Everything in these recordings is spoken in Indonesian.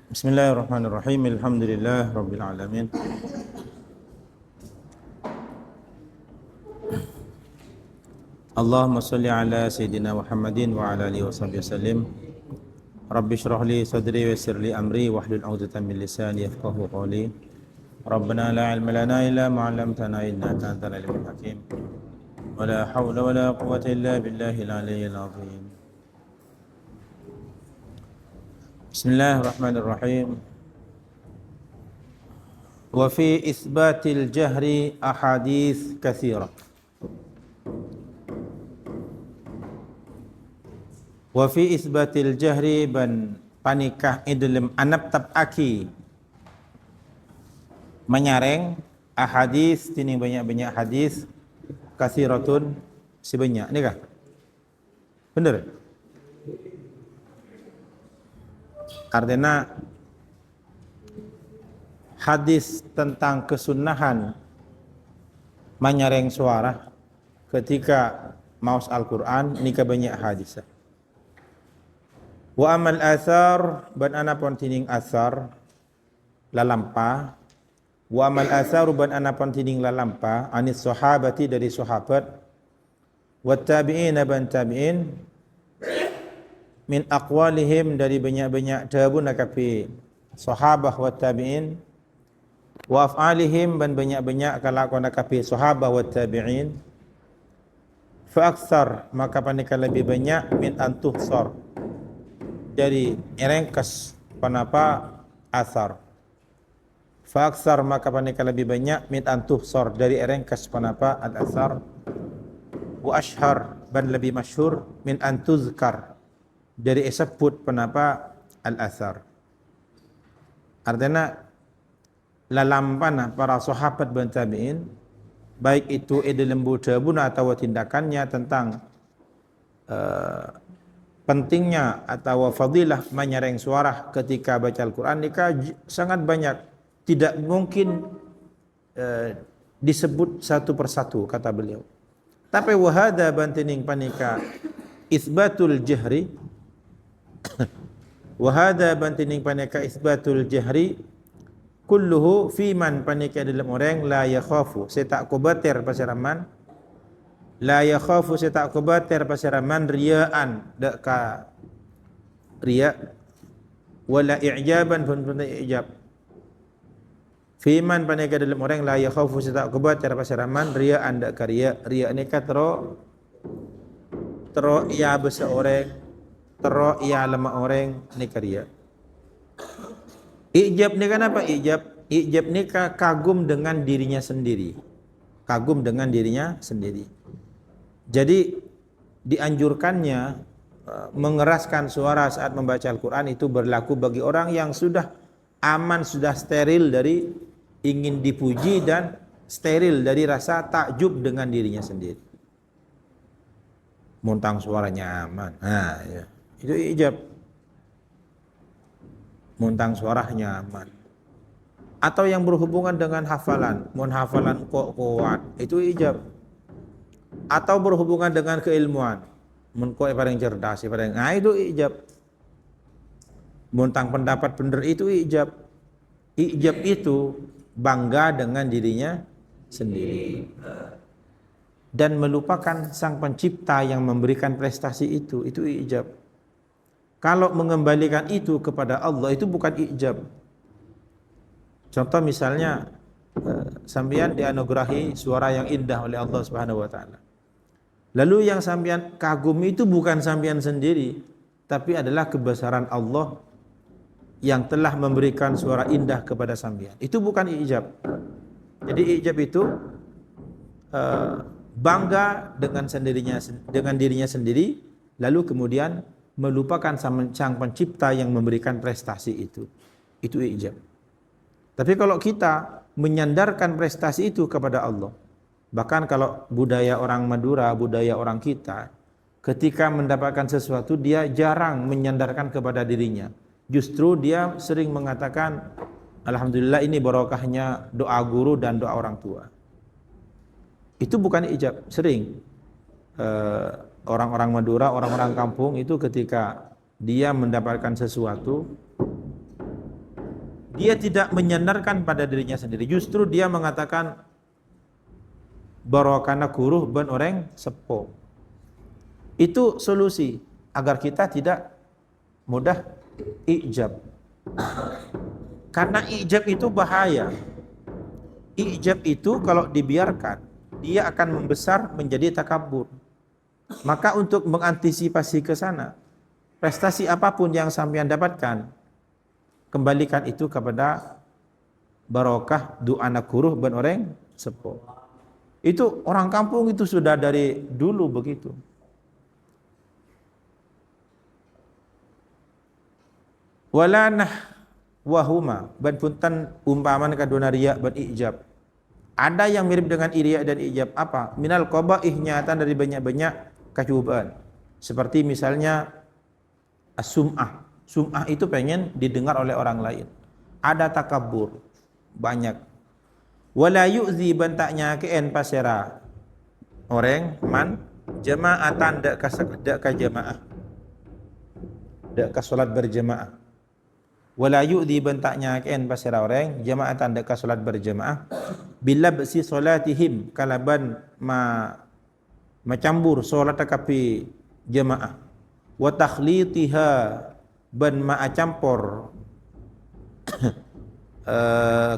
Bismillahirrahmanirrahim. Alhamdulillah rabbil alamin. Allahumma shalli ala sayyidina Muhammadin wa ala alihi washabbihi wasallim. Rabbi shrah li sadri wa yassir li amri wahlul 'uqdatam min lisani yafqahu qawli. Rabbana la 'ilma lana illa ma 'allamtana innaka antal alimul hakim. Wa la hawla wa la quwwata illa billahil aliyyil azim. Bismillahirrahmanirrahim. Wa fi isbatil jahri ahadits katsirah. Wa fi isbatil jahri ban panikah idlem anap tab aki menyareng ahadits tini banyak-banyak hadis katsiratun sebanyak ni kah? Bener? Artinya hadis tentang kesunahan menyareng suara ketika maus Al-Quran ni banyak hadis. Wa amal athar ban anapun tining athar lalampa. Wa amal athar ban anapun tining lalampa anis sahabati dari sahabat. Wa tabi'in ban tabi'in min aqwalihim dari banyak-banyak tabun akapi sahabah wa tabi'in. Wa af'alihim ban banyak-banyak kalakuan akapi sahabah wa tabi'in. Fa aktsar maka panika lebih banyak min antuhsar dari erengkas panapa asar. Fa aksar maka panika lebih banyak min antuhsar dari erengkas panapa al asar. Wa ashhar ban lebih masyhur min antuzkar dari disebut panapa al asar. Artinya lalampana para sahabat dan tabi'in baik itu dalam budaya atau tindakannya tentang pentingnya atau fadilah menyareng suara ketika baca Al-Quran nikah sangat banyak, tidak mungkin disebut satu persatu kata beliau. Tapi wahada bantining panika isbatul jahri wahada bantining panika isbatul jahri kulluhu fi man panika dalam orang la yakhafu saya tak kubatir pasaraman la yakhafu saya tak kubatir pasaraman riyaan dak ka riya wala i'jaban pun i'jab fi man panika dalam orang la yakhafu saya tak kubatir pasaraman riyaan dak ka riya ni ka tero ya besar orang tero ya lemah orang ni ka riya. Ijab ni kan apa ijab? Ijab ni kagum dengan dirinya sendiri. Kagum dengan dirinya sendiri. Jadi dianjurkannya mengeraskan suara saat membaca Al-Quran itu berlaku bagi orang yang sudah aman, sudah steril dari ingin dipuji dan steril dari rasa takjub dengan dirinya sendiri. Muntang suaranya aman. Nah, ya. Itu ijab. Muntang suaranya aman. Atau yang berhubungan dengan hafalan, mun hafalan kok kuat, itu ijab. Atau berhubungan dengan keilmuan, mun kok paling cerdas, paling itu ijab. Muntang pendapat benar itu ijab. Ijab itu bangga dengan dirinya sendiri dan melupakan sang pencipta yang memberikan prestasi itu ijab. Kalau mengembalikan itu kepada Allah itu bukan ijab. Contoh misalnya sampean dianugerahi suara yang indah oleh Allah Subhanahu wa taala. Lalu yang sampean kagumi itu bukan sampean sendiri, tapi adalah kebesaran Allah yang telah memberikan suara indah kepada sampean. Itu bukan ijab. Jadi ijab itu bangga dengan dirinya sendiri lalu kemudian melupakan sang pencipta yang memberikan prestasi itu ijab. Tapi kalau kita menyandarkan prestasi itu kepada Allah, bahkan kalau budaya orang Madura, budaya orang kita, ketika mendapatkan sesuatu dia jarang menyandarkan kepada dirinya. Justru dia sering mengatakan, alhamdulillah ini barokahnya doa guru dan doa orang tua. Itu bukan ijab, sering. Orang-orang Madura, orang-orang kampung itu ketika dia mendapatkan sesuatu Dia tidak menyandarkan pada dirinya sendiri. Justru dia mengatakan barokana kuruh ben orang sepo. Itu solusi agar kita tidak mudah ijab. Karena ijab itu bahaya. Ijab itu kalau dibiarkan, dia akan membesar menjadi takabur. Maka untuk mengantisipasi ke sana, prestasi apapun yang sampean dapatkan, kembalikan itu kepada barokah du'ana kuruh ben orang sepo. Itu orang kampung itu sudah dari dulu begitu. Walanah wahuma ban punten umpaman kaduna riya ban ijab. Ada yang mirip dengan riya dan ijab apa? Minal qabaih nyatan dari banyak-banyak kecubaan. Seperti misalnya as-sum'ah. Sum'ah itu pengen didengar oleh orang lain. Ada takabur banyak. Wala yu'zi bantaknya keen pasera orang man jamaatan dak ka jamaah. Dak ka salat berjamaah. Wala yu'zi bantaknya keen pasera orang jamaatan dak ka salat berjamaah. Bila besi salatihim kalaban macambur salat kapi jamaah. Wa takhlitiha ban campur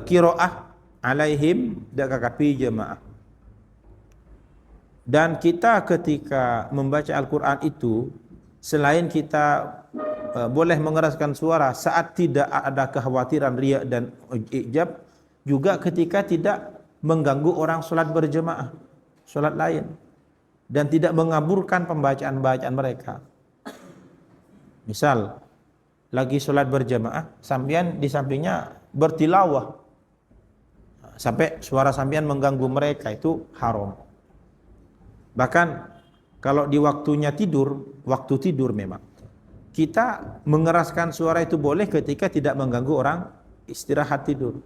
qiraah alaihim dak kapi jamaah. Dan kita ketika membaca Al-Qur'an itu selain kita boleh mengeraskan suara saat tidak ada kekhawatiran riya dan ijab, juga ketika tidak mengganggu orang salat berjamaah, salat lain, dan tidak mengaburkan pembacaan-bacaan mereka. Misal lagi sholat berjamaah, sampean di sampingnya bertilawah, sampai suara sampean mengganggu mereka, itu haram. Bahkan kalau di waktunya tidur, waktu tidur memang kita mengeraskan suara itu boleh ketika tidak mengganggu orang istirahat tidur.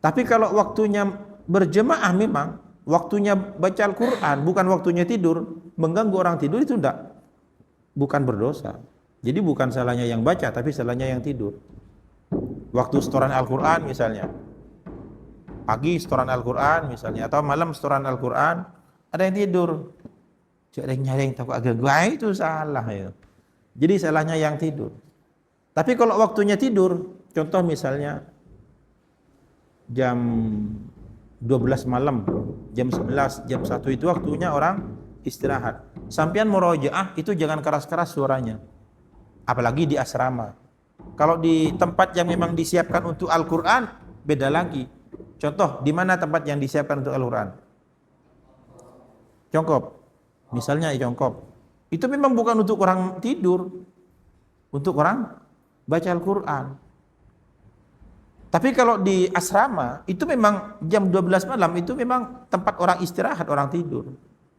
Tapi kalau waktunya berjamaah memang waktunya baca Al-Quran, bukan waktunya tidur, mengganggu orang tidur, itu bukan berdosa. Jadi bukan salahnya yang baca, tapi salahnya yang tidur. Waktu setoran Al-Quran misalnya, pagi setoran Al-Quran misalnya, atau malam setoran Al-Quran, ada yang tidur, nyaring takut agak gua, itu salah ya. Jadi salahnya yang tidur. Tapi kalau waktunya tidur, contoh misalnya jam 12 malam, jam 11, jam 1 itu waktunya orang istirahat. Sampean murojaah itu jangan keras-keras suaranya. Apalagi di asrama. Kalau di tempat yang memang disiapkan untuk Al-Qur'an beda lagi. Contoh, di mana tempat yang disiapkan untuk Al-Qur'an? Congkop. Misalnya Congkop. Itu memang bukan untuk orang tidur. Untuk orang baca Al-Qur'an. Tapi kalau di asrama, itu memang jam 12 malam, itu memang tempat orang istirahat, orang tidur.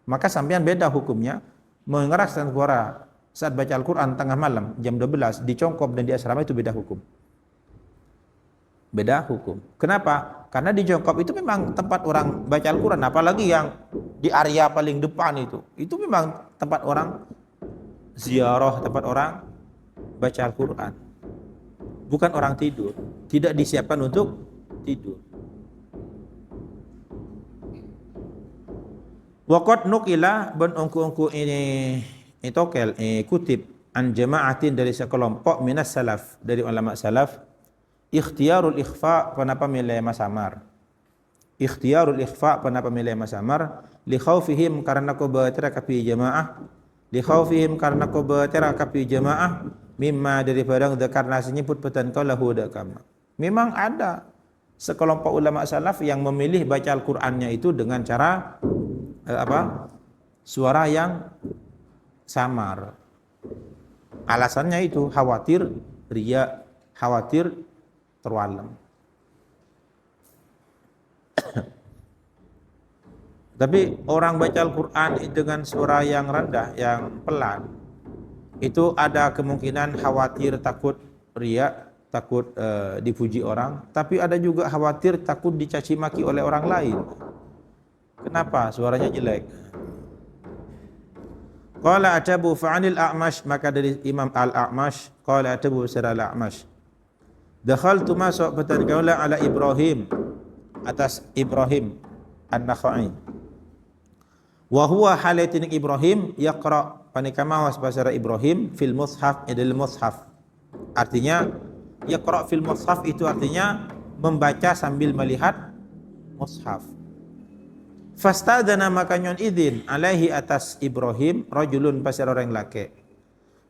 Maka sampean beda hukumnya, mengeraskan suara saat baca Al-Quran tengah malam, jam 12, di Congkop dan di asrama itu beda hukum. Beda hukum. Kenapa? Karena di Congkop itu memang tempat orang baca Al-Quran, apalagi yang di area paling depan itu memang tempat orang ziarah, tempat orang baca Al-Quran. Bukan orang tidur, tidak disiapkan untuk tidur. Waqad nukila ben ungku-ungku ini tokel kutip an jama'atin dari sekelompok minas salaf, dari ulama salaf, ikhtiyarul ikhfa kenapa milih masamar. Ikhtiyarul ikhfa kenapa milih masamar li khaufihim karena ko batira kapi jamaah, li khaufihim karena ko batira kapi jamaah mimma dari barang karena senyebut petan kau lahu dakama. Memang ada sekelompok ulama salaf yang memilih baca Al-Qur'annya itu dengan cara suara yang samar. Alasannya itu khawatir riya, khawatir terwalam. Tapi orang baca Al-Quran dengan suara yang rendah, yang pelan, itu ada kemungkinan khawatir takut riya, takut dipuji orang, tapi ada juga khawatir takut dicaci maki oleh orang lain. Kenapa? Suaranya jelek. Qala atabu fa'anil A'mash, maka dari Imam Al-A'mash, qala atabu sira Al-A'mash. Dakhaltu masuk patan kaula ala Ibrahim, atas Ibrahim An-Nakhai. Wa huwa halatin Ibrahim yaqra panika mawas bahasa Ibrahim fil mushaf, dalam mushaf. Artinya yaqra fil mushaf itu artinya membaca sambil melihat mushaf. Fastadana maka nyon izin alaihi atas Ibrahim rajulun pasar orang laki.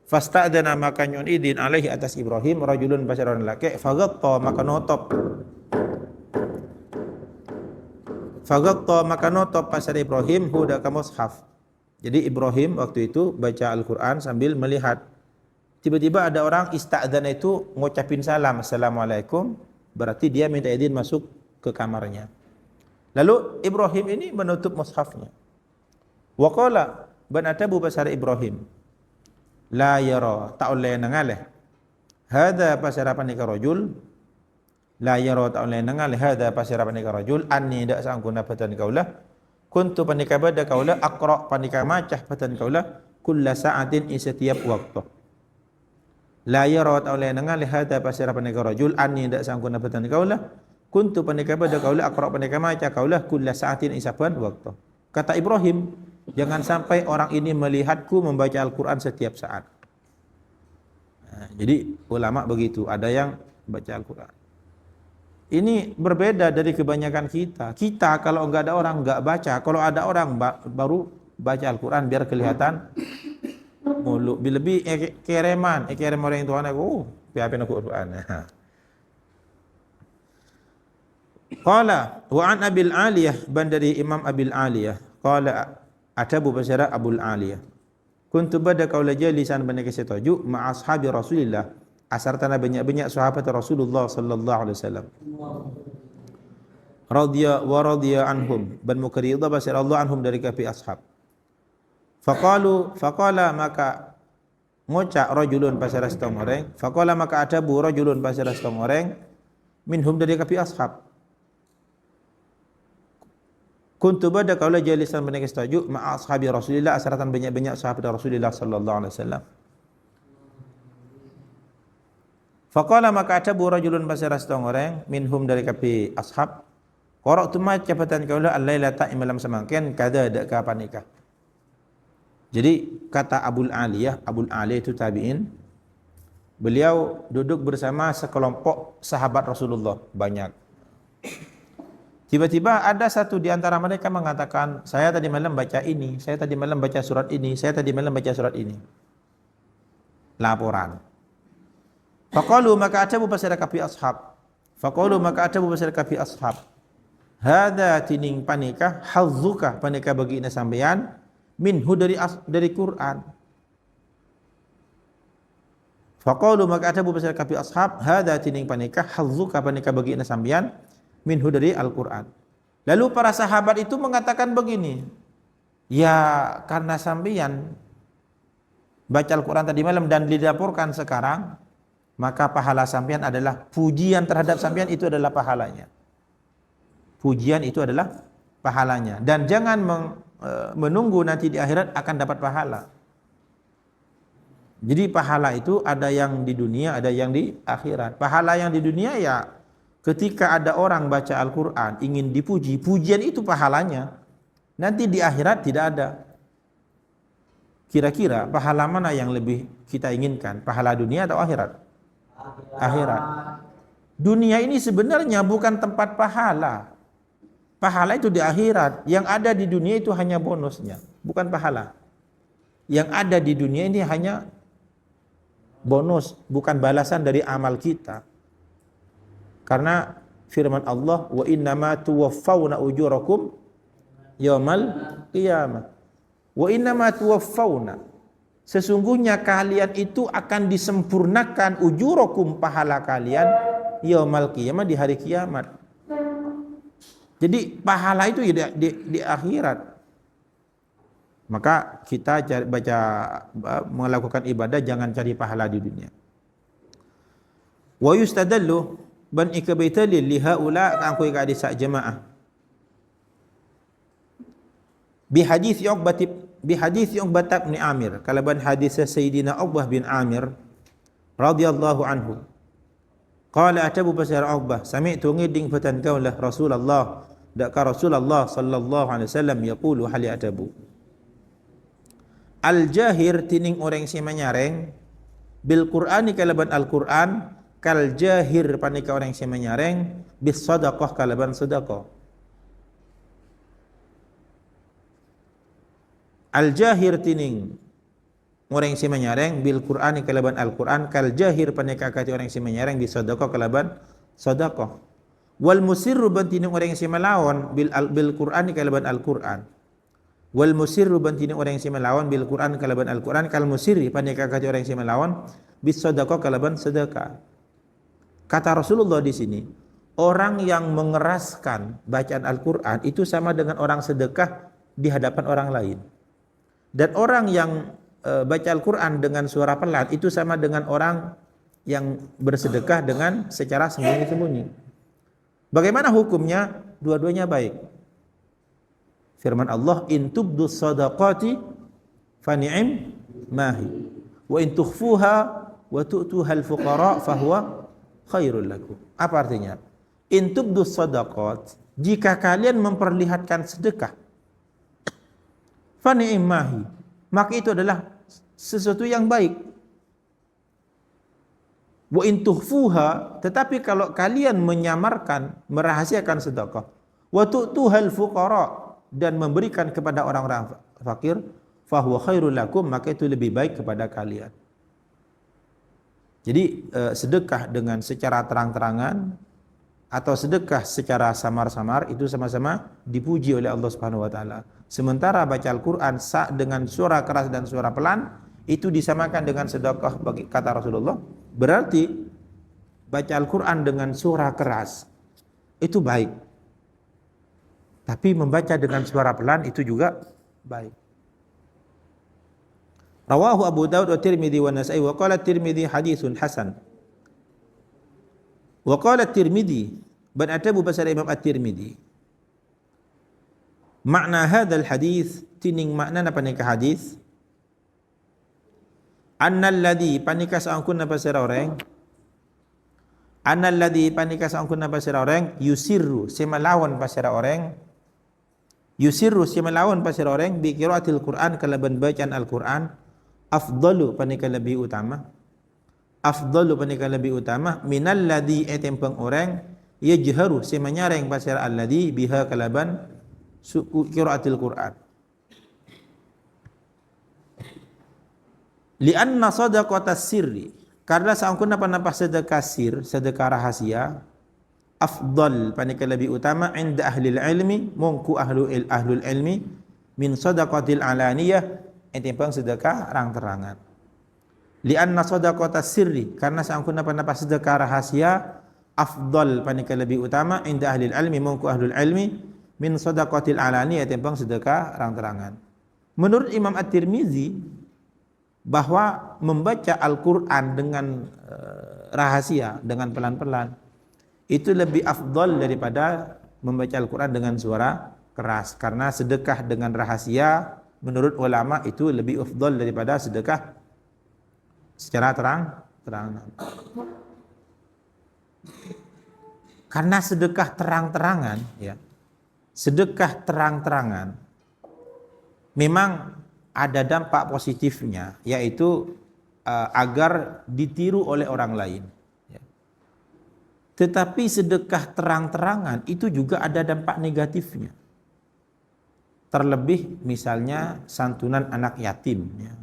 Fastadana maka nyon izin alaihi atas Ibrahim rajulun pasar orang laki. Faghatta maka notop. Faghatta maka notop pasar Ibrahim huda ka mushaf. Jadi Ibrahim waktu itu baca Al-Qur'an sambil melihat. Tiba-tiba ada orang ista'dzana itu ngucapin salam, assalamualaikum, berarti dia minta izin masuk ke kamarnya. Lalu Ibrahim ini menutup mushafnya. Wa qala ban atabu pasar Ibrahim. La yara ta'ulay nangaleh. Hada pasar panika rajul. La yara ta'ulay nangaleh hada pasar panika rajul anni dak sangkuna patan kaulah. Kuntu panika bada kaulah aqra panika macah patan kaulah kulla sa'atin setiap waktu. La yara ta'ulay nangaleh hada pasar panika rajul anni dak sangkuna patan kaulah. Kuntu panika bada kaulah aqra panika macah kaulah kulla sa'atin isapan waktu. Kata Ibrahim, jangan sampai orang ini melihatku membaca Al-Quran setiap saat. Nah, jadi ulama begitu, ada yang baca Al-Quran. Ini berbeda dari kebanyakan kita. Kita kalau enggak ada orang enggak baca, kalau ada orang baru baca Al-Quran biar kelihatan mulu. Lebih kereman orang Tuhan aku, piapin aku Al-Quran. Qala wa an Abil Aliyah bandari Imam Abil Aliyah. Qala atabu basara Abul Aliyah. Kuntu bada qaula jalisan banyak setaju ma ashabi Rasulillah. Asartana banyak-banyak sahabat Rasulullah sallallahu alaihi wasallam. Radiya anhum ban mukarridha basar Allah anhum dari kafi ashab. Faqala maka ngocak rajulun pasara setong orang. Faqala maka atabu rajulun pasara setong orang minhum dari kafi ashab. Kuntu bada qaula jalisan banyak setaju ma ashabi Rasulillah asaratan banyak-banyak sahabat Rasulullah sallallahu alaihi wasallam. Faqala maka atabu rajulun basara setong orang minhum dari kapi ashab. Qara'tu ma capatan kaula al-lailata imalam samangken kada dak ka panikah. Jadi kata Abul Aliyah itu tabi'in. Beliau duduk bersama sekelompok sahabat Rasulullah banyak. Tiba-tiba ada satu di antara mereka mengatakan, saya tadi malam baca ini, saya tadi malam baca surat ini, saya tadi malam baca surat ini. Laporan. Faqalu maka atabu pasara kapi ashab. Faqalu maka atabu pasara kapi ashab. Hada tining panika hazzuka panika bagi ina sampean minhu dari Quran. Faqalu maka atabu pasara kapi ashab. Hada tining panika hazzuka panika bagi ina sampean minhu dari Al-Quran. Lalu para sahabat itu mengatakan begini, ya karena sampean baca Al-Quran tadi malam dan dilaporkan sekarang, maka pahala sampean adalah pujian terhadap sampean itu adalah pahalanya. Pujian itu adalah pahalanya. Dan jangan menunggu nanti di akhirat akan dapat pahala. Jadi pahala itu ada yang di dunia, ada yang di akhirat. Pahala yang di dunia ya ketika ada orang baca Al-Quran ingin dipuji, pujian itu pahalanya. Nanti di akhirat tidak ada. Kira-kira pahala mana yang lebih kita inginkan? Pahala dunia atau akhirat? Akhirat. Dunia ini sebenarnya bukan tempat pahala. Pahala itu di akhirat. Yang ada di dunia itu hanya bonusnya, bukan pahala. Yang ada di dunia ini hanya bonus, bukan balasan dari amal kita. Karena firman Allah, wa innama tuwaffawna ujurakum yaumal qiyamah. Wa innama tuwaffawna, sesungguhnya kalian itu akan disempurnakan ujurakum pahala kalian yaumal qiyamah di hari kiamat. Jadi pahala itu di akhirat. Maka kita melakukan ibadah jangan cari pahala di dunia. Wa yustadallu ban ikabaitali li haula angku ka di sak jemaah. Bi hadis Uqbah bin Amir, kalaban hadis Sayyidina Uqbah bin Amir radhiyallahu anhu. Qala atabu pasir Uqbah, sami'tu ngiding fatan kaulah Rasulullah, dakka Rasulullah sallallahu alaihi wasallam yaqulu hal atabu. Al jahir tining orang si menyareng bil Qur'ani kalaban Al Qur'an kal jahir panika orang si menyareng bis sadaqah kalaban sedekah. Al jahir tining orang si menyareng bil Qur'ani kalaban Al Qur'an kal jahir panika kati orang si menyareng bis sedekah kalaban sedekah. Wal musirru bantining orang si melawan bil Qur'ani kalaban Al Qur'an. Wal musirru bantini orang yang si melawan bil Quran kalaban Al Quran kal musirri panika kati orang yang si melawan bis sedekah kalaban sedekah. Kata Rasulullah di sini, orang yang mengeraskan bacaan Al Quran itu sama dengan orang sedekah di hadapan orang lain. Dan orang yang baca Al Quran dengan suara pelan itu sama dengan orang yang bersedekah dengan secara sembunyi-sembunyi. Bagaimana hukumnya? Dua-duanya baik. Firman Allah, in tubdus sadaqati fa ni'im mahi wa in tukhfuha wa tu'tuha al-fuqara fa huwa khairul lakum. Apa artinya? In tubdus sadaqat, jika kalian memperlihatkan sedekah, fa ni'im mahi, maka itu adalah sesuatu yang baik. Wa in tukhfuha, tetapi kalau kalian menyamarkan, merahasiakan sedekah, wa tu'tuha al-fuqara, dan memberikan kepada orang-orang fakir, fahuwa khairul lakum, maka itu lebih baik kepada kalian. Jadi sedekah dengan secara terang-terangan atau sedekah secara samar-samar itu sama-sama dipuji oleh Allah Subhanahu wa taala. Sementara baca Al-Qur'an dengan suara keras dan suara pelan itu disamakan dengan sedekah bagi kata Rasulullah. Berarti baca Al-Qur'an dengan suara keras itu baik. Tapi membaca dengan suara pelan itu juga baik. Rawahu Abu Daud wa Tirmidzi wa Nasa'i wa qala Tirmidzi haditsun hasan. Wa qala Tirmidzi ban atabu basar Imam At-Tirmidzi. Makna hadzal hadis tining makna apa nikah hadis? Annal ladzi panikas angkunna pasir orang. Annal ladzi panikas angkunna pasir orang yusirru semalawan pasir orang. Yusirru si melawan pasir orang bi qiraatil Quran kalaban bacaan Al-Quran afdalu panika lebih utama minal ladzi etempeng orang yajharu si menyareng pasir alladzi biha kalaban qiraatil Quran lianna sadaqatas sirri karena saangkunna panapa sedekah sir sedekah rahasia afdal panika lebih utama inda ahli ilmi mungku ahlul ilmi min sadaqatil alaniyah entimpang sedekah terang-terangan lianna sadaqatas sirri karena saangkunna panapa sedekah rahasia afdal panika lebih utama inda ahli ilmi mungku ahlul ilmi min sadaqatil alaniyah entimpang sedekah terang-terangan. Menurut Imam At-Tirmidzi bahwa membaca Al-Qur'an dengan rahasia dengan pelan-pelan itu lebih afdal daripada membaca Al-Quran dengan suara keras. Karena sedekah dengan rahasia menurut ulama itu lebih afdal daripada sedekah secara terang-terangan. Karena sedekah terang-terangan, ya, sedekah terang-terangan memang ada dampak positifnya, yaitu agar ditiru oleh orang lain. Tetapi sedekah terang-terangan itu juga ada dampak negatifnya. Terlebih misalnya santunan anak yatim ya,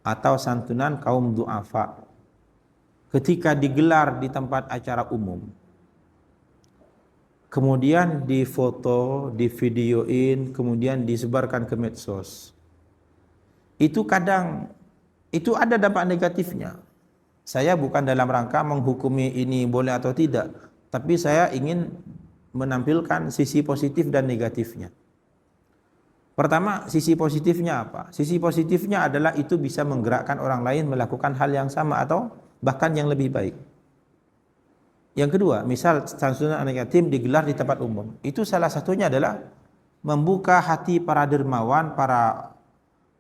atau santunan kaum du'afa. Ketika digelar di tempat acara umum, kemudian difoto, divideoin, kemudian disebarkan ke medsos. Itu kadang itu ada dampak negatifnya. Saya bukan dalam rangka menghukumi ini boleh atau tidak, tapi saya ingin menampilkan sisi positif dan negatifnya. Pertama, sisi positifnya apa? Sisi positifnya adalah itu bisa menggerakkan orang lain melakukan hal yang sama atau bahkan yang lebih baik. Yang kedua, misal santunan anak yatim digelar di tempat umum. Itu salah satunya adalah membuka hati para dermawan, para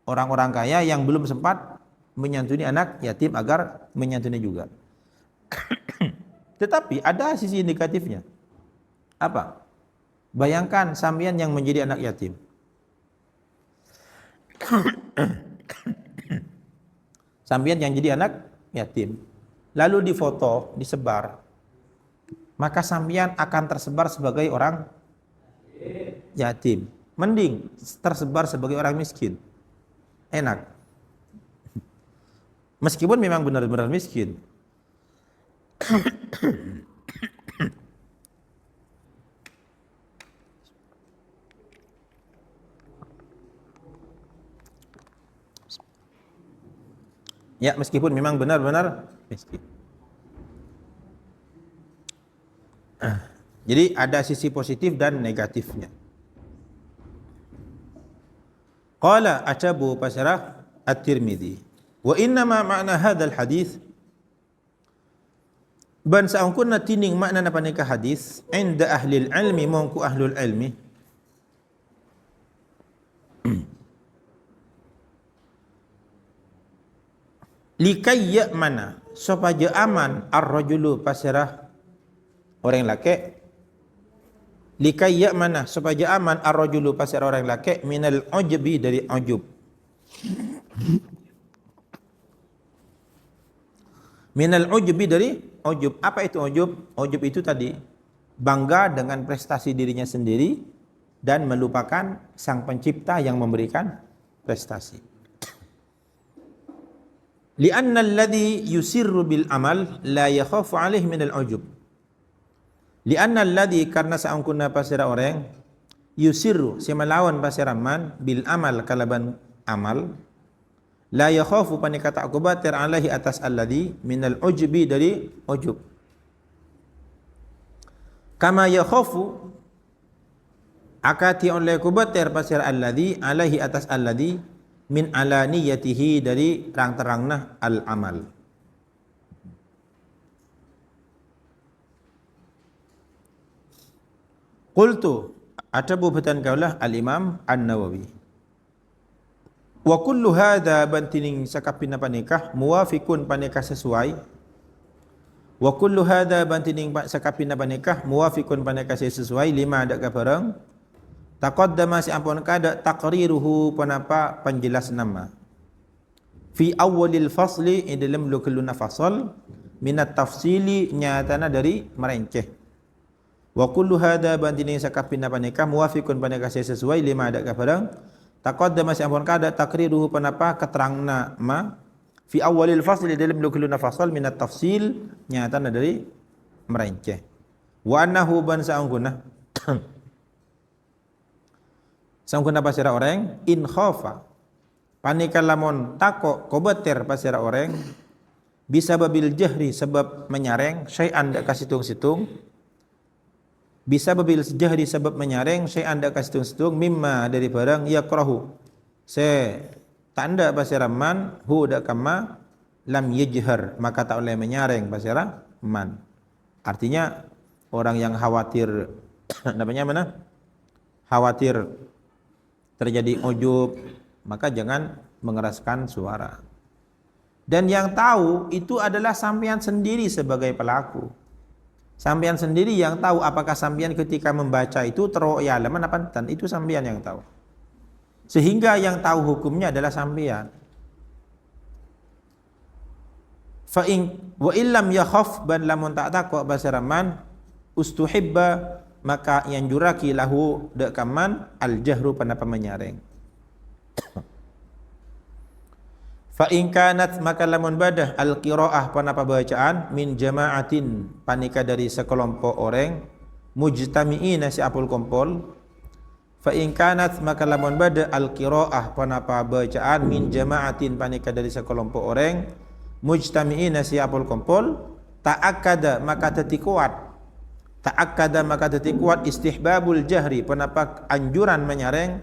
orang-orang kaya yang belum sempat menyantuni anak yatim agar menyantuni juga. Tetapi ada sisi negatifnya. Apa? Bayangkan sampean yang menjadi anak yatim. Sampean yang jadi anak yatim. Lalu difoto, disebar. Maka sampean akan tersebar sebagai orang yatim. Mending tersebar sebagai orang miskin. Enak. Meskipun memang benar-benar miskin. Ya, meskipun memang benar-benar miskin. Jadi ada sisi positif dan negatifnya. Qala Abu Basrah At-Tirmidzi, wa inna ma ma'na hadzal hadis ban saungkunna tining makna napa nikah hadis inda ahli ilmi mongku ahlul ilmi likayya mana supaya aman ar-rajulu pasirah orang laki, likayya mana supaya aman ar-rajulu pasirah orang laki minal ujbi dari ujub. Minal ujbi dari ujub. Apa itu ujub? Ujub itu tadi bangga dengan prestasi dirinya sendiri dan melupakan sang pencipta yang memberikan prestasi. Lianna alladhi yusirru bil amal la yakhafu alaihi min al-ujub. Lianna alladhi karena saungkunna pasira orang yusirru semalawan pasira man bil amal kalaban amal la yakhafu panika tak kubatir alaihi atas alladhi min al-ujbi dari ujub. Kama yakhafu akati oleh kubatir pasira alladhi alaihi atas alladhi min alaniyatihi dari terang-terangna al-amal. Qultu atabu batan kaulah al-Imam An-Nawawi. Wa kullu hadza bantining sakapina panikah muwafiqun panikah sesuai. Wa kullu hadza bantining sakapina panikah muwafiqun panikah sesuai lima ada kabarang taqaddama si ampun kada taqriruhu panapa penjelas nama fi awalil fasli dalam lukuluna fasal minat tafsili nyatana dari merenceh. Wa kullu hadza bandini sakapina panika muwafiqun panika sesuai lima ada kabarang taqaddama si ampun kada taqriruhu panapa keterangna ma fi awalil fasli dalam lukuluna fasal minat tafsil nyatana dari merenceh. Wa annahu ban saungkunna sangkuna pasira orang in khafa panika lamun tako kobeter pasira orang bisa babil jahri sebab menyareng syai'an dak kasitung-situng bisa babil jahri sebab menyareng syai'an dak kasitung-situng mimma dari barang yakrahu se tanda pasira man hu dak kama lam yajhar maka tak oleh menyareng pasira man. Artinya orang yang khawatir namanya mana? Khawatir terjadi ujub, maka jangan mengeraskan suara. Dan yang tahu itu adalah sampean sendiri sebagai pelaku. Sampean sendiri yang tahu apakah sampean ketika membaca itu teroyak leman apa entan, itu sampean yang tahu. Sehingga yang tahu hukumnya adalah sampean. Fa in wa illam yakhaf ban lamun tak takwa basaraman ustuhibba maka yang juraki lahu dekaman al-jahru panapa menyareng. Fa in kanat maka lamun badah al-qiraah panapa bacaan min jama'atin panika dari sekelompok orang mujtami'ina si apul kompol. Fa in kanat maka lamun badah al-qiraah panapa bacaan min jama'atin panika dari sekelompok orang mujtami'ina si apul kompol ta'akkada maka teti kuat. Ta'akkada maka titik kuat istihbabul jahri penapa anjuran menyareng.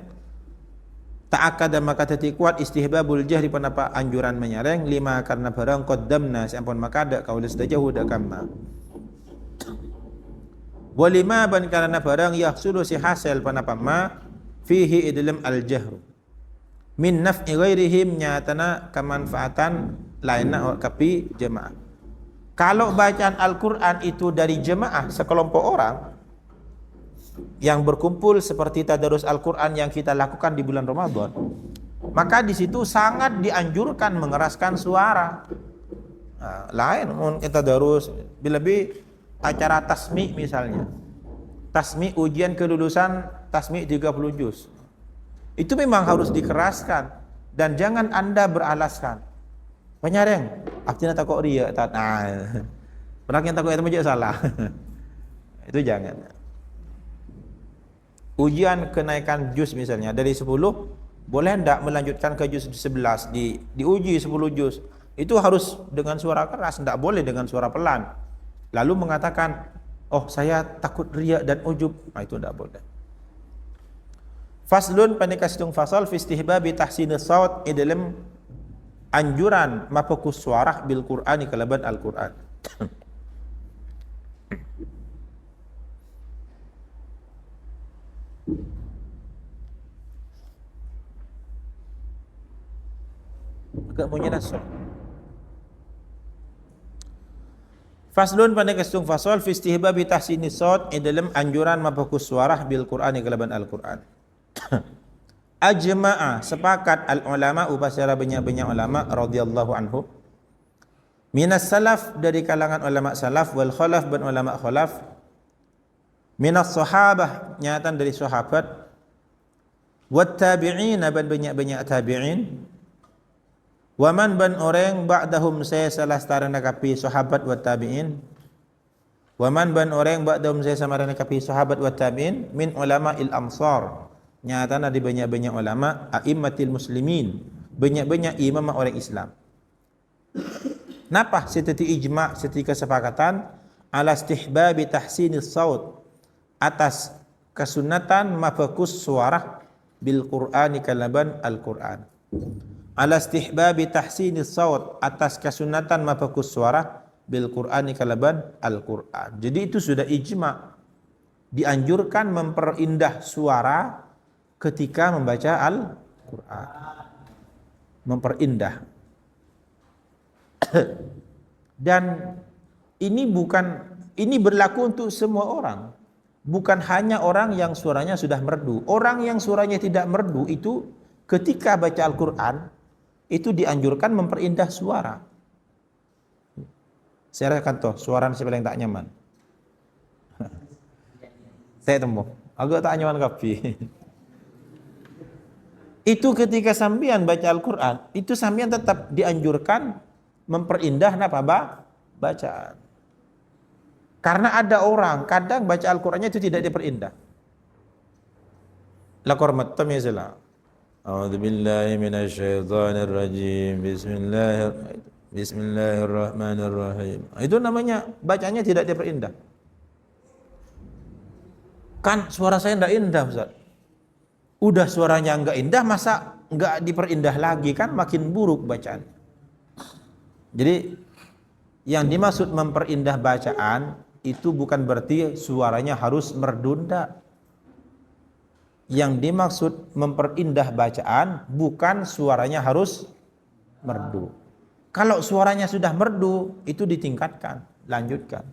Ta'akkada maka titik kuat istihbabul jahri penapa anjuran menyareng lima karena barang qaddamna sampun maka ada kaula sejauh dak kamma. Walima ban karena barang yahsulu si hasil penapa ma fihi idlam al jahru min naf'i ghairihim nyatana kemanfaatan lainna kapi jamaah. Kalau bacaan Al-Quran itu dari jemaah sekelompok orang yang berkumpul seperti tadarus Al-Quran yang kita lakukan di bulan Ramadan, maka di situ sangat dianjurkan mengeraskan suara. Nah, lain mun kita tadarus lebih acara tasmi misalnya. Tasmi ujian kelulusan tasmi 30 juz. Itu memang harus dikeraskan dan jangan Anda beralaskan. Penyareng, artinya takut ria tak. Nah, pernah yang takut itu aja salah. Itu jangan. Ujian kenaikan juz misalnya dari 10, boleh enggak melanjutkan ke juz 11, diuji 10 juz. Itu harus dengan suara keras, enggak boleh dengan suara pelan. Lalu mengatakan, "Oh, saya takut riya dan ujub." Nah, itu enggak boleh. Faslun panikasitung fasal fi istihbabi tahsinis saut dalam anjuran mafokus suara bil Qur'ani kalaban Al-Qur'an. Agak bunyi nasab. Faslun pada kesung fasal fi istihbabi tahsini saut dalam anjuran mafokus suara bil Qur'ani kalaban Al-Qur'an. Ajma'a sepakat al ulama upasara banyak-banyak ulama radhiyallahu anhu minas salaf dari kalangan ulama salaf wal khalaf dan ulama khalaf minas sahabah nyatan dari sahabat wat tabi'in dan banyak-banyak tabi'in wa man ban orang ba'dahum saya salah starana kapi sahabat wat tabi'in wa man ban orang ba'dahum saya samarana kapi sahabat wat tabi'in min ulama il amsar nyatana di banyak-banyak ulama a'immatil muslimin, banyak-banyak imam orang Islam. Napa seperti ijma', seperti kesepakatan ala istihbabi tahsinis saut atas kesunatan mafokus suara bil Qur'ani kalaban Al-Qur'an. Ala istihbabi tahsinis saut atas kesunatan mafokus suara bil Qur'ani kalaban Al-Qur'an. Jadi itu sudah ijma', dianjurkan memperindah suara ketika membaca Al-Quran, memperindah. Dan ini berlaku untuk semua orang, bukan hanya orang yang suaranya sudah merdu. Orang yang suaranya tidak merdu itu ketika baca Al-Quran itu dianjurkan memperindah suara. Saya rasakan toh suara saya paling tak nyaman. Saya temu agak tak nyaman kapi. Itu ketika sambian baca Al-Quran, itu sambian tetap dianjurkan memperindah bacaan. Karena ada orang kadang baca Al-Qurannya itu tidak diperindah. Lakor matam ya salah. A'udzubillahi minasyaitonirrajim. Bismillahirrahmanirrahim. Itu namanya bacanya tidak diperindah. Kan suara saya tidak indah, Ustaz. Udah suaranya enggak indah, masa enggak diperindah lagi, kan makin buruk bacaan. Jadi yang dimaksud memperindah bacaan itu bukan berarti suaranya harus merdu. Yang dimaksud memperindah bacaan bukan suaranya harus merdu. Kalau suaranya sudah merdu itu ditingkatkan, lanjutkan.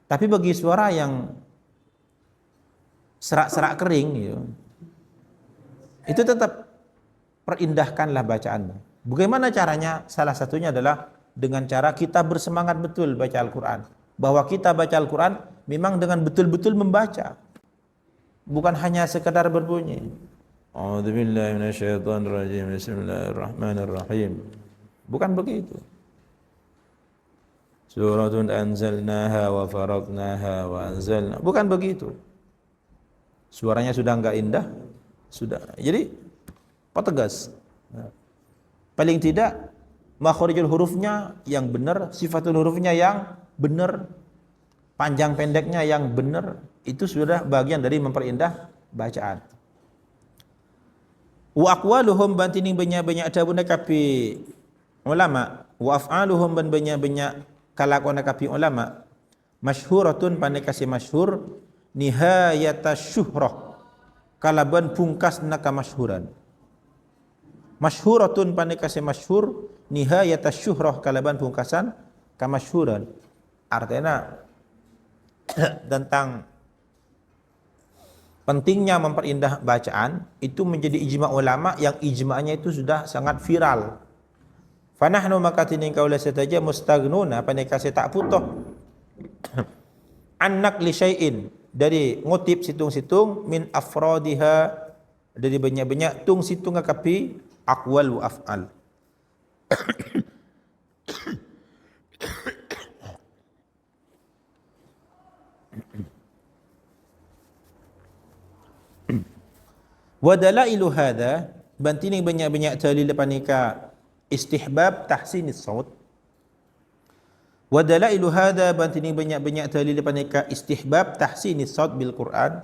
Tapi bagi suara yang serak-serak kering gitu, itu tetap perindahkanlah bacaannya. Bagaimana caranya? Salah satunya adalah dengan cara kita bersemangat betul baca Al-Quran. Bahwa kita baca Al-Quran memang dengan betul-betul membaca, bukan hanya sekadar berbunyi. A'udzubillahi minasyaitonirrajim. Bismillahirrahmanirrahim. Bukan begitu. Suratun anzalnaha wa faradnaha wa anzalna. Bukan begitu. Suaranya sudah enggak indah, sudah. Jadi tegas. Paling tidak makharijul hurufnya yang benar, sifatul hurufnya yang benar, panjang pendeknya yang benar, itu sudah bagian dari memperindah bacaan. Wa aqwaluhum bantining banyak-banyak adabuna kapi ulama, wa af'aluhum ban banyak-banyak kalakuan kapi ulama, masyhuratun pandai kasih masyhur nihayatasy syuhrah, kalaban pungkasna kamasyhuran. Masyhuratun pandai kasih masyhur nihayatasy syuhrah, kalaban pungkasan kamasyhuran. Artinya tentang pentingnya memperindah bacaan itu menjadi ijma' ulama yang ijma'nya itu sudah sangat viral. Fanahnu maka tini kaula sataja mustaghnuna panika saya tak putoh annak li syai'in dari ngutip situng-situng min afradiha dari banyak-banyak tung situng kapi aqwal wa af'al. Wa dalailu hadha bantining banyak-banyak dalil panika istihbab tahsinis saut. Wa dalailu hadha bantining banyak-banyak dalil panika istihbab tahsinis saut bil Quran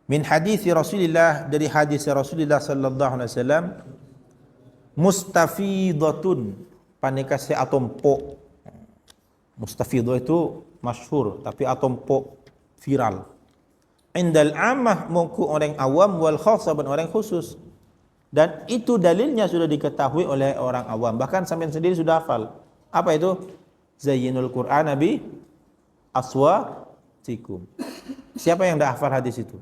min hadis Rasulillah dari hadis Rasulullah sallallahu alaihi wasallam mustafidatun panika se atompo. Mustafidah itu masyhur tapi atompo viral. Indal ammah mungku orang awam wal khassah dan orang khusus. Dan itu dalilnya sudah diketahui oleh orang awam. Bahkan sampean sendiri sudah hafal. Apa itu? Zayyinul Qur'an bi aswatikum. Siapa yang dah hafal hadis itu?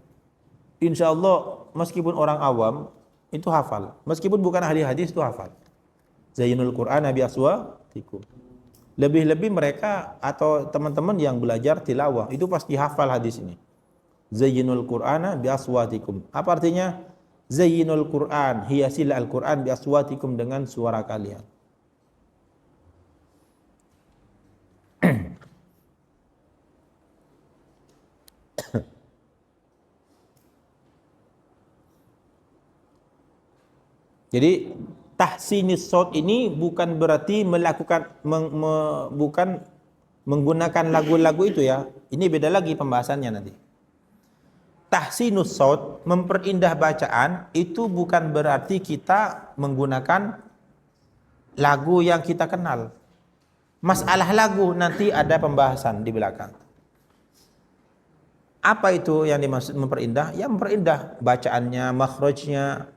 Insyaallah meskipun orang awam itu hafal. Meskipun bukan ahli hadis itu hafal. Zayyinul Qur'an bi aswatikum. Lebih-lebih mereka atau teman-teman yang belajar tilawah itu pasti hafal hadis ini. Zayyinul Qur'ana bi aswatikum. Apa artinya? Zayyinul Qur'an, hiasilah Al-Qur'an bi aswatikum dengan suara kalian. Jadi tahsinis shaut ini bukan berarti melakukan bukan menggunakan lagu-lagu itu ya. Ini beda lagi pembahasannya nanti. Tahsinus shaut, memperindah bacaan, itu bukan berarti kita menggunakan lagu yang kita kenal. Masalah lagu nanti ada pembahasan di belakang. Apa itu yang dimaksud memperindah? Ya memperindah bacaannya, makhrajnya,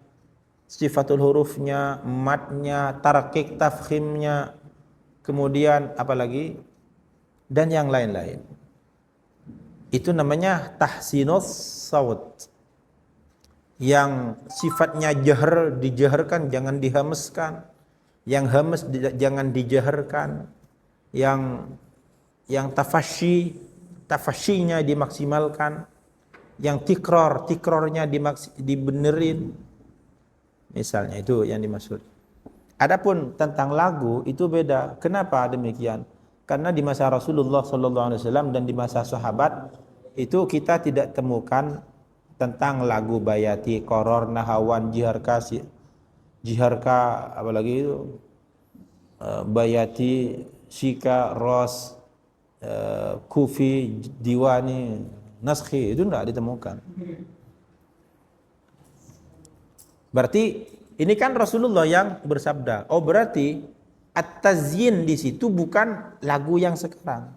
sifatul hurufnya, matnya, tarkik tafkhimnya, kemudian apa lagi? Dan yang lain-lain. Itu namanya tahsinus shaut. Yang sifatnya jahr dijaharkan, jangan dihameskan. Yang hames jangan dijaharkan. Yang tafasyinya dimaksimalkan. Yang tikrornya dibenerin. Misalnya itu yang dimaksud. Adapun tentang lagu itu beda. Kenapa demikian? Karena di masa Rasulullah SAW dan di masa sahabat itu kita tidak temukan tentang lagu bayati, koror, nahawan, jiharka, apalagi itu bayati, shika, ros, kufi, diwani, naskhi, itu tidak ditemukan. Berarti ini kan Rasulullah yang bersabda. Oh berarti at-tazyin di situ bukan lagu yang sekarang.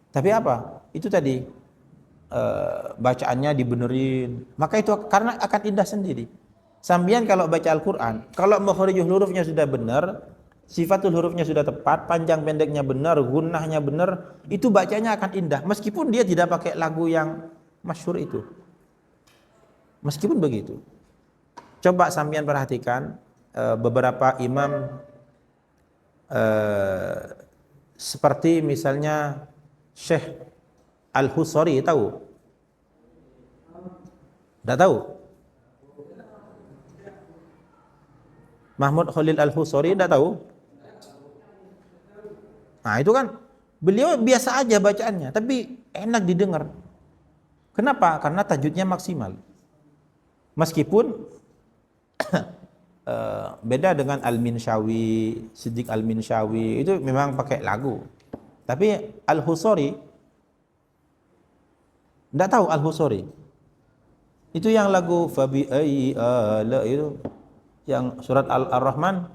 Tapi apa? Itu tadi bacaannya dibenerin. Maka itu karena akan indah sendiri. Sambian kalau baca Al-Qur'an, kalau makharijul hurufnya sudah benar, sifatul hurufnya sudah tepat, panjang pendeknya benar, gunnahnya benar, itu bacanya akan indah meskipun dia tidak pakai lagu yang masyhur itu. Meskipun begitu. Coba sambian perhatikan beberapa imam seperti misalnya Syekh Al-Husari, tahu? Tidak tahu? Mahmud Khalil Al-Husari tidak tahu? Nah itu kan beliau biasa aja bacaannya tapi enak didengar. Kenapa? Karena tajwidnya maksimal. Meskipun beda dengan Al-Minshawi, Siddiq Al-Minshawi itu memang pakai lagu. Tapi Al-Husari enggak tahu Al-Husari. Itu yang lagu Fabi ayyi ala itu yang surat Ar-Rahman.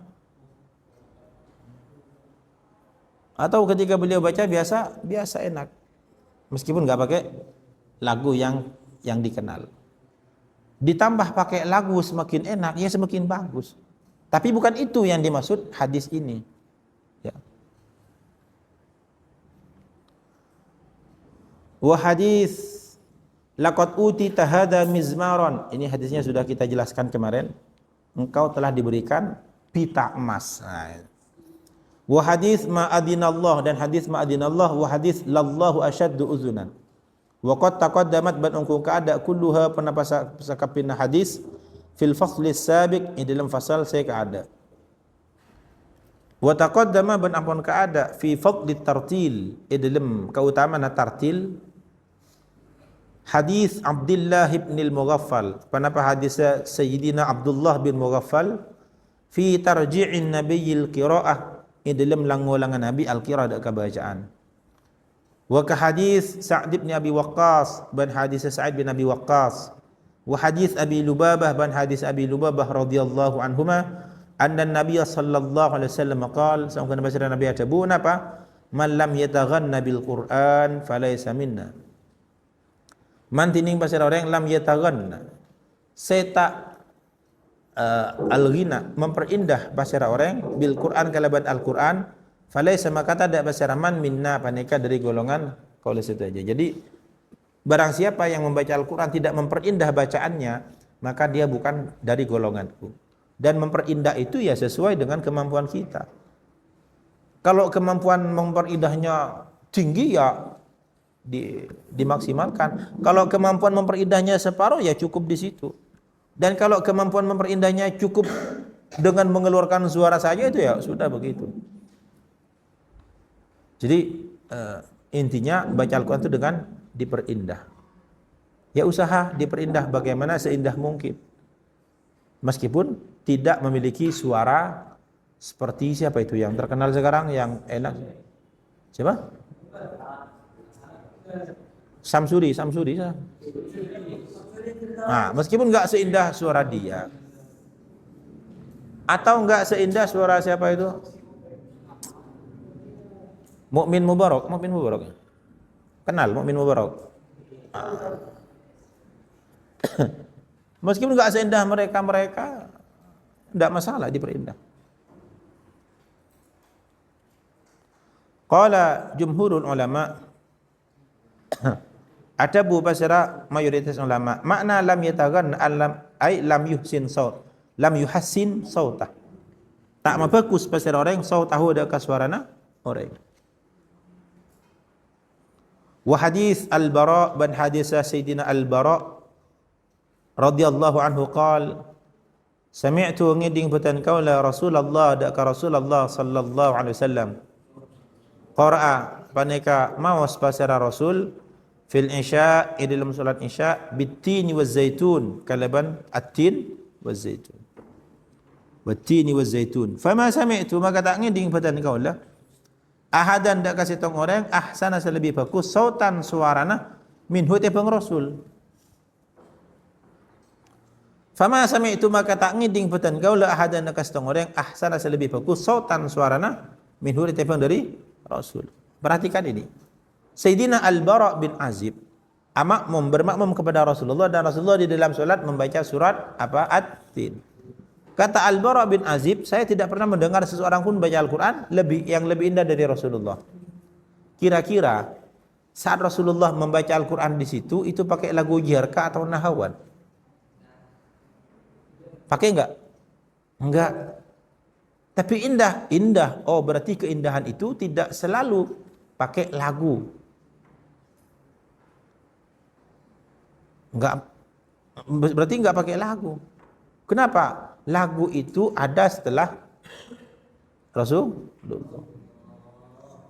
Atau ketika beliau baca biasa enak. Meskipun enggak pakai lagu yang dikenal. Ditambah pakai lagu semakin enak, ya semakin bagus. Tapi bukan itu yang dimaksud hadis ini. Ya. Wa hadis laqad utita hadza mizmaron. Ini hadisnya sudah kita jelaskan kemarin. Engkau telah diberikan pita emas. Nah, wa hadis ma adinallah, dan hadis ma adinallah, wa hadis lallahu asyaddu uzunan. Wa qad taqaddamat ban ungkung kaada kulluha pernah pasakapina hadis fil fasli sabiq di dalam fasal saya kaada. Wa taqaddama ban ampun kaada fi fadli tartil di dalam keutamaan tartil hadis Abdullah bin al-Mughaffal. Kenapa hadis Sayyidina Abdullah bin Mughaffal fi tarji'in nabiyil qiraah di dalam langulangan Nabi al-qiraah dak bacaan. Wa ka hadis Sa'd bin Abi Waqqas ban hadis Sa'id bin Abi Waqqas. Wa hadis Abi Lubabah ban hadis Abi Lubabah radhiyallahu anhuma anna Nabiy sallallahu alaihi wasallam qala, sangkan baca Nabi ada bu napa man lam yataghanna bil Qur'an falaysa minna. Man tining bahasa orang lam yataghanna seta al-ghina memperindah bahasa orang bil Qur'an kalaban Al-Qur'an falaysa maka tak bahasa man minna paneka dari golongan kaula situ aja. Jadi barang siapa yang membaca Al-Qur'an tidak memperindah bacaannya maka dia bukan dari golonganku. Dan memperindah itu ya sesuai dengan kemampuan kita. Kalau kemampuan memperindahnya tinggi ya dimaksimalkan. Kalau kemampuan memperindahnya separuh ya cukup di situ. Dan kalau kemampuan memperindahnya cukup dengan mengeluarkan suara saja itu ya sudah begitu. Jadi intinya baca Al-Quran itu dengan diperindah. Ya usaha diperindah bagaimana seindah mungkin. Meskipun tidak memiliki suara seperti siapa itu yang terkenal sekarang yang enak. Siapa? Samsuri. Nah, meskipun enggak seindah suara dia. Atau enggak seindah suara siapa itu? Mukmin Mubarak. Kenal Mukmin Mubarak? Meskipun enggak seindah mereka enggak masalah diperindah. Qala jumhurul ulama adabu basara mayoritas ulama makna lam yataghanna lam yuhsin saut lam yuhassin sautah tak mabagus basara orang sautahu ada suarana orang. Wa hadis Al-Bara ban hadis Sayyidina Al-Bara radhiyallahu anhu qala sami'tu ngiding putan kaula Rasulullah dak Rasulullah sallallahu alaihi wasallam qara'a paneka mawas pasara Rasul fil isya di dalam salat isya bittini waz zaitun kalaban at-tin waz zaitun wattini waz zaitun fama sami'tu maka tak ngiding putan kaula ahadan dak kasih tong orang ahsana selebih bagus sautan suarana minhu tepeng Rasul. Fama sami'tu maka tak ngiding putan kaula ahadan dak kasih tong orang ahsana selebih bagus sautan suarana minhu tepeng dari Rasul. Perhatikan ini. Sayyidina Al-Bara bin Azib bermakmum kepada Rasulullah dan Rasulullah di dalam salat membaca surat apa? At-Tin. Kata Al-Bara bin Azib, saya tidak pernah mendengar seseorang pun baca Al-Quran yang lebih indah dari Rasulullah. Kira-kira saat Rasulullah membaca Al-Quran di situ, itu pakai lagu Jiharka atau Nahawan? Pakai enggak? Enggak. Tapi indah. Oh, berarti keindahan itu tidak selalu pakai lagu. Enggak, berarti enggak pakai lagu. Kenapa? Lagu itu ada setelah Rasulullah.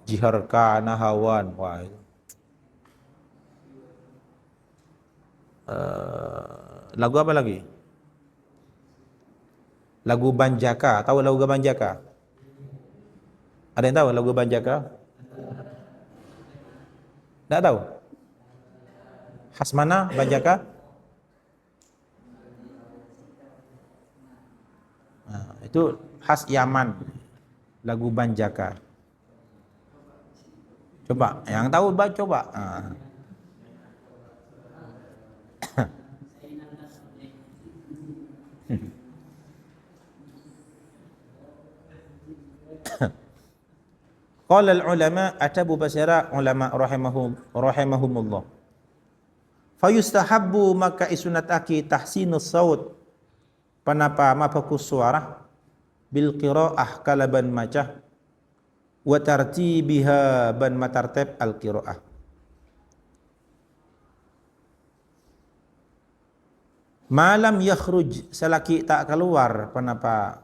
Jiharka, Nahawan. Wah. Lagu apa lagi? Lagu Banjaka. Tahu lagu Banjaka? Ada yang tahu lagu Banjaka? Tidak tahu? Khas mana Banjaka? Nah, itu khas Yaman. Lagu Banjaka. Coba, yang tahu coba. Nah. Qala al-ulama atabu basara ulama rahimahumullah. Fayustahabbu maka isunataki tahsinus saut panapa mapakus suara bil qiraah kalaban macah wa tartibiha ban matartib al qiraah. Malam yakhruj selaki tak keluar panapa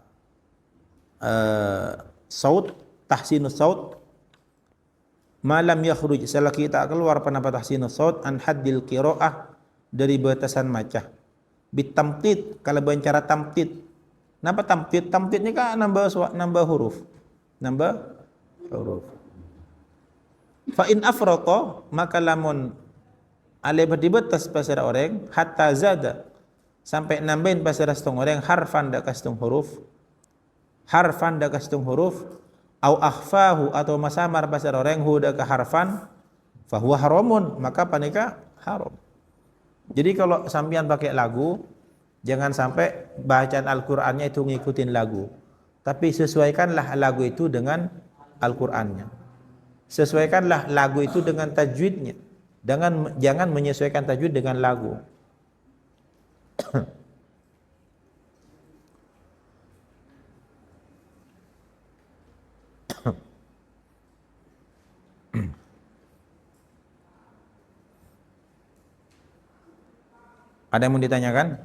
saut tahsinus saut malam yakhruj selaki tak keluar panapa tahsinus saut an haddil qiraah dari batasan macah bitamtid kalau cara tamtid. Napa tamtid? Tamtid ni kan nambah huruf. Fa in afraqa maka lamun ale berdibatas pasar orang hatta zada sampai nambahin pasar astung orang harfan dak kastung huruf au akhfahu atau masamar pasar orang huda ka harfan fahuwa haramun maka panika haram. Jadi kalau sampean pakai lagu, jangan sampai bacaan Al-Qur'annya itu ngikutin lagu. Tapi sesuaikanlah lagu itu dengan Al-Qur'annya. Sesuaikanlah lagu itu dengan tajwidnya. Jangan menyesuaikan tajwid dengan lagu. Ada yang mau ditanyakan?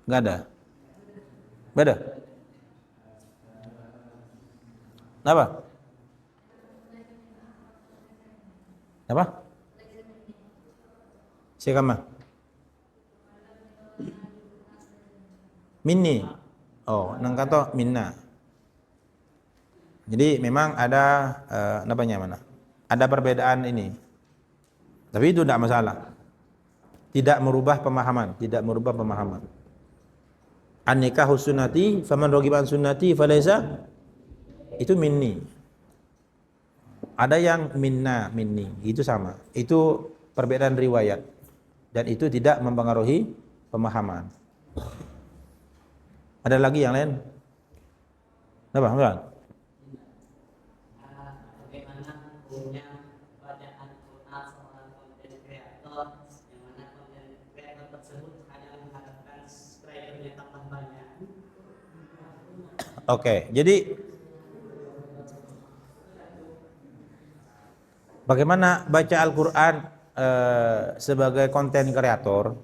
Enggak ada. Beda. Apa? Apa? Siapa? Minni. Oh, nang kata minna. Jadi memang ada namanya mana? Ada perbedaan ini. Tapi itu tidak masalah. Tidak merubah pemahaman. An-nikahu sunnati faman raghiba an sunnati falaysa itu minni. Ada yang minni, itu sama. Itu perbedaan riwayat dan itu tidak mempengaruhi pemahaman. Ada lagi yang lain? Apa? Bagaimana punya bacaan Quran seorang konten kreator yang mana konten kreator tersebut hanya mengharapkan subscribernya tambah banyak. Oke, jadi bagaimana baca Al-Quran sebagai konten kreator?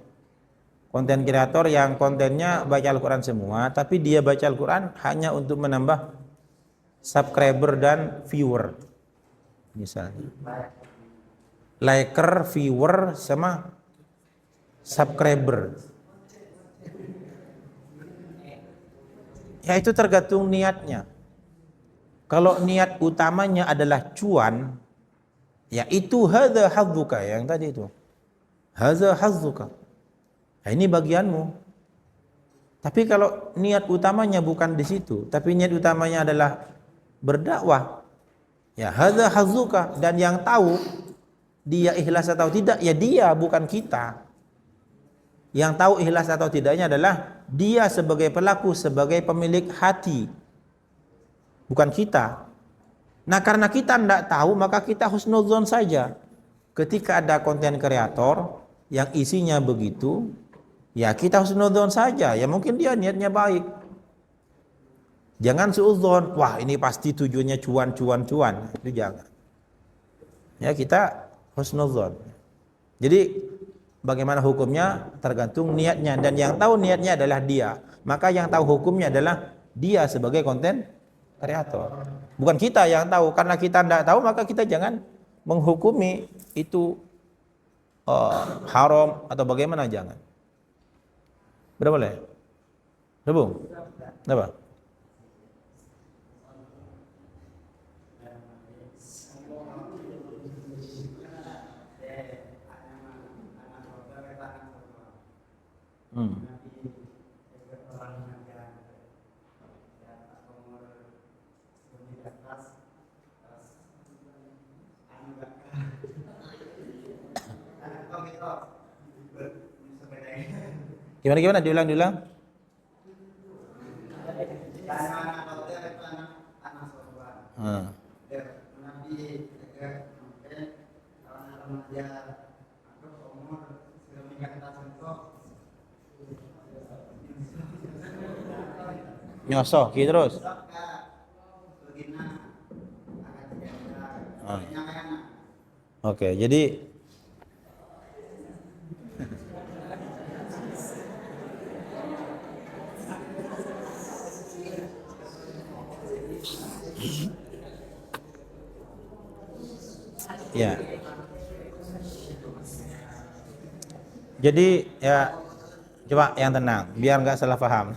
Konten kreator yang kontennya baca Al-Quran semua, tapi dia baca Al-Quran hanya untuk menambah subscriber dan viewer. Misalnya liker, viewer, sama subscriber. Ya itu tergantung niatnya. Kalau niat utamanya adalah cuan, ya itu hadza hadzuka yang tadi itu. Hadza hadzuka. Nah, ini bagianmu. Tapi kalau niat utamanya bukan di situ, tapi niat utamanya adalah berdakwah, ya hadza hazzuka, dan yang tahu dia ikhlas atau tidak ya dia, bukan kita. Yang tahu ikhlas atau tidaknya adalah dia sebagai pelaku, sebagai pemilik hati, bukan kita. Nah karena kita tidak tahu maka kita husnudzon saja. Ketika ada konten kreator yang isinya begitu, ya kita husnudzon saja, ya mungkin dia niatnya baik. Jangan suudzon, wah ini pasti tujuannya cuan, itu jangan. Ya kita husnudzon. Jadi bagaimana hukumnya tergantung niatnya, dan yang tahu niatnya adalah dia. Maka yang tahu hukumnya adalah dia sebagai konten kreator. Bukan kita yang tahu, karena kita tidak tahu maka kita jangan menghukumi itu haram atau bagaimana, jangan. Berapa boleh? Berapa? Berapa? Gimana? Diulang. Hmm. Nabi sampai kalangan remaja atau umur sudah menikah tersentuh Nyosoh gitu terus. Ah. Oke, jadi ya. Jadi ya coba yang tenang biar nggak salah paham.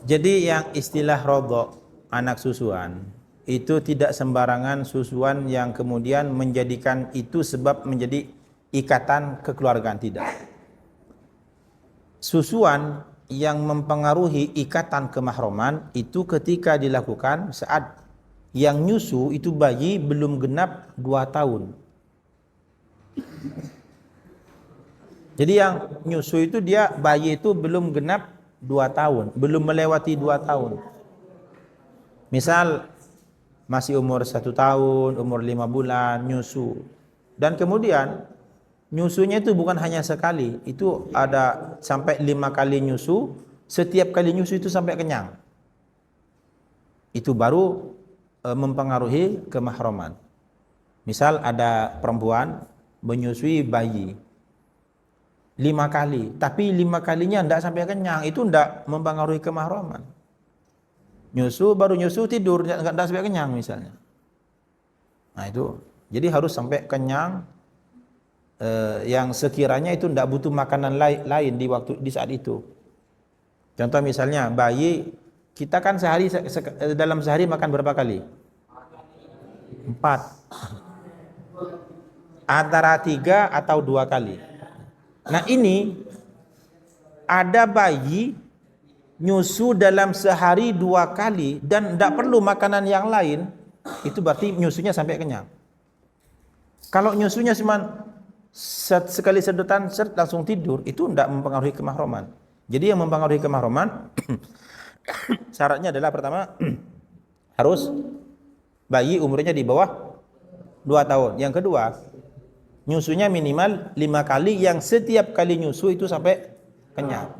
Jadi yang istilah rodok anak susuan itu tidak sembarangan susuan yang kemudian menjadikan itu sebab menjadi ikatan kekeluargaan, tidak. Susuan yang mempengaruhi ikatan kemahroman itu ketika dilakukan saat yang nyusu itu bayi belum genap 2 tahun. Jadi yang nyusu itu dia bayi itu belum genap 2 tahun, belum melewati 2 tahun. Misal masih umur 1 tahun, umur 5 bulan nyusu. Dan kemudian nyusunya itu bukan hanya sekali, itu ada sampai 5 kali nyusu, setiap kali nyusu itu sampai kenyang. Itu baru mempengaruhi kemahroman. Misal ada perempuan menyusui bayi 5 kali, tapi 5 kalinya tidak sampai kenyang, itu tidak mempengaruhi kemahroman. Nyusu baru nyusu tidur, tidak sampai kenyang misalnya. Nah itu, jadi harus sampai kenyang, yang sekiranya itu tidak butuh makanan lain di saat itu. Contoh misalnya bayi, kita kan dalam sehari makan berapa kali? 4. Antara 3 atau 2 kali. Nah ini ada bayi nyusu dalam sehari 2 kali dan tidak perlu makanan yang lain, itu berarti nyusunya sampai kenyang. Kalau nyusunya cuma sekali sedotan langsung tidur, itu tidak mempengaruhi kemahroman. Jadi yang mempengaruhi kemahroman syaratnya adalah pertama harus bayi umurnya di bawah 2 tahun. Yang kedua, nyusunya minimal 5 kali yang setiap kali nyusu itu sampai kenyang.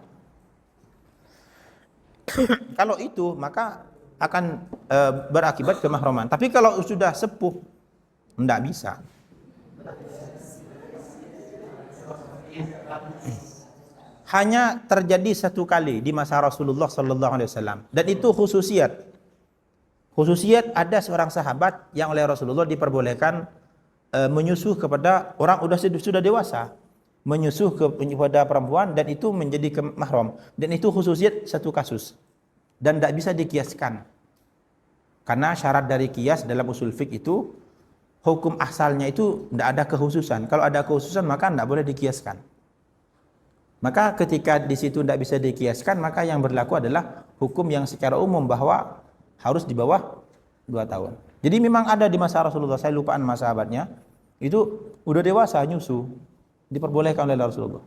Kalau itu maka akan berakibat kemahroman. Tapi kalau sudah sepuh tidak bisa. Hanya terjadi 1 kali di masa Rasulullah sallallahu alaihi wasallam dan itu khususiat. Khususiat ada seorang sahabat yang oleh Rasulullah diperbolehkan menyusuh kepada orang sudah dewasa, menyusuh kepada perempuan dan itu menjadi mahram, dan itu khususiat 1 kasus dan tidak bisa dikiaskan karena syarat dari kias dalam usul fiqh itu hukum asalnya itu tidak ada kekhususan. Kalau ada kekhususan maka tidak boleh dikiaskan. Maka ketika di situ tidak bisa dikiaskan, maka yang berlaku adalah hukum yang secara umum bahwa harus di bawah 2 tahun. Jadi memang ada di masa Rasulullah, saya lupaan masa sahabatnya, itu udah dewasa nyusu, diperbolehkan oleh Rasulullah.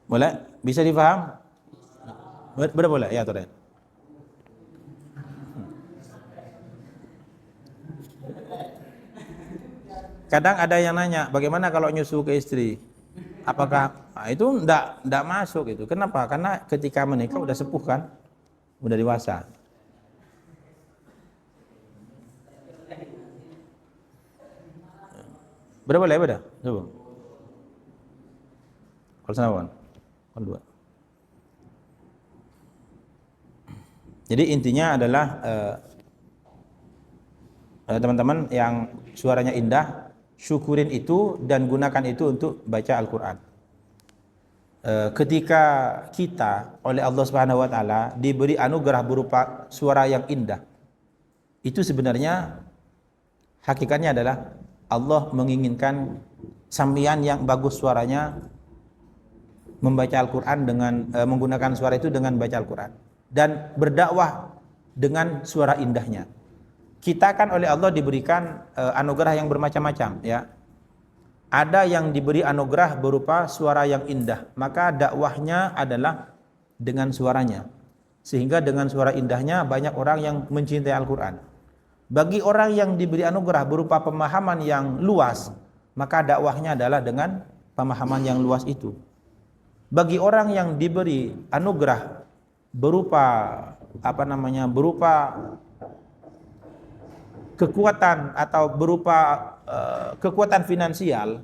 Boleh? Bisa difaham? Boleh? Ya, Tuhan. Kadang ada yang nanya, bagaimana kalau nyusu ke istri? Apakah itu enggak masuk itu? Kenapa? Karena ketika menikah udah sepuh kan? Udah dewasa. Berapa lah ya? Coba. Kalau senawan. Kalau 2. Jadi intinya adalah teman-teman yang suaranya indah, syukurin itu dan gunakan itu untuk baca Al-Quran. Ketika kita oleh Allah Subhanahu Wa Taala diberi anugerah berupa suara yang indah, itu sebenarnya hakikatnya adalah Allah menginginkan sambian yang bagus suaranya membaca Al-Quran dengan menggunakan suara itu dengan baca Al-Quran dan berdakwah dengan suara indahnya. Kita kan oleh Allah diberikan anugerah yang bermacam-macam, ya. Ada yang diberi anugerah berupa suara yang indah, maka dakwahnya adalah dengan suaranya. Sehingga dengan suara indahnya banyak orang yang mencintai Al-Quran. Bagi orang yang diberi anugerah berupa pemahaman yang luas, maka dakwahnya adalah dengan pemahaman yang luas itu. Bagi orang yang diberi anugerah berupa berupa kekuatan atau berupa kekuatan finansial,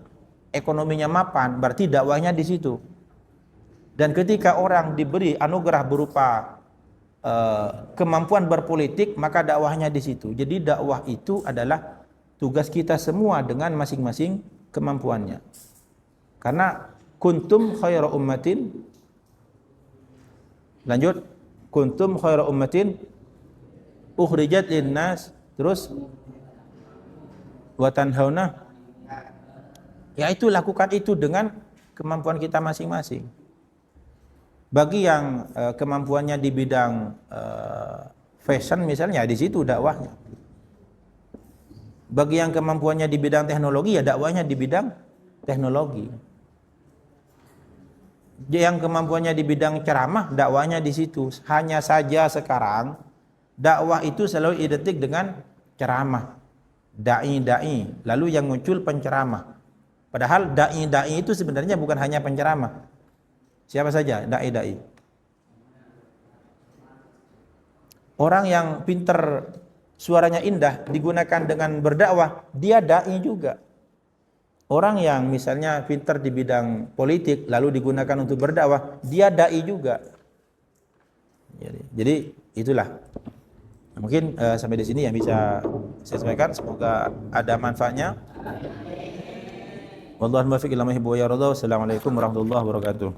ekonominya mapan, berarti dakwahnya di situ. Dan ketika orang diberi anugerah berupa kemampuan berpolitik, maka dakwahnya di situ. Jadi dakwah itu adalah tugas kita semua dengan masing-masing kemampuannya. Karena kuntum khairu ummatin, lanjut, kuntum khairu ummatin ukhrijat linnas, terus wa tanhauna, yaitu lakukan itu dengan kemampuan kita masing-masing. Bagi yang kemampuannya di bidang fashion misalnya, di situ dakwahnya. Bagi yang kemampuannya di bidang teknologi, ya dakwahnya di bidang teknologi. Yang kemampuannya di bidang ceramah, dakwahnya di situ. Hanya saja sekarang dakwah itu selalu identik dengan ceramah, dai, lalu yang muncul penceramah. Padahal dai itu sebenarnya bukan hanya penceramah. Siapa saja dai? Orang yang pinter, suaranya indah, digunakan dengan berdakwah, dia dai juga. Orang yang misalnya pinter di bidang politik, lalu digunakan untuk berdakwah, dia dai juga. Jadi itulah. Mungkin sampai di sini yang bisa saya sampaikan. Semoga ada manfaatnya. Wallahu muwaffiq ila ma yuhibbu wa yarda. Wassalamualaikum warahmatullahi wabarakatuh.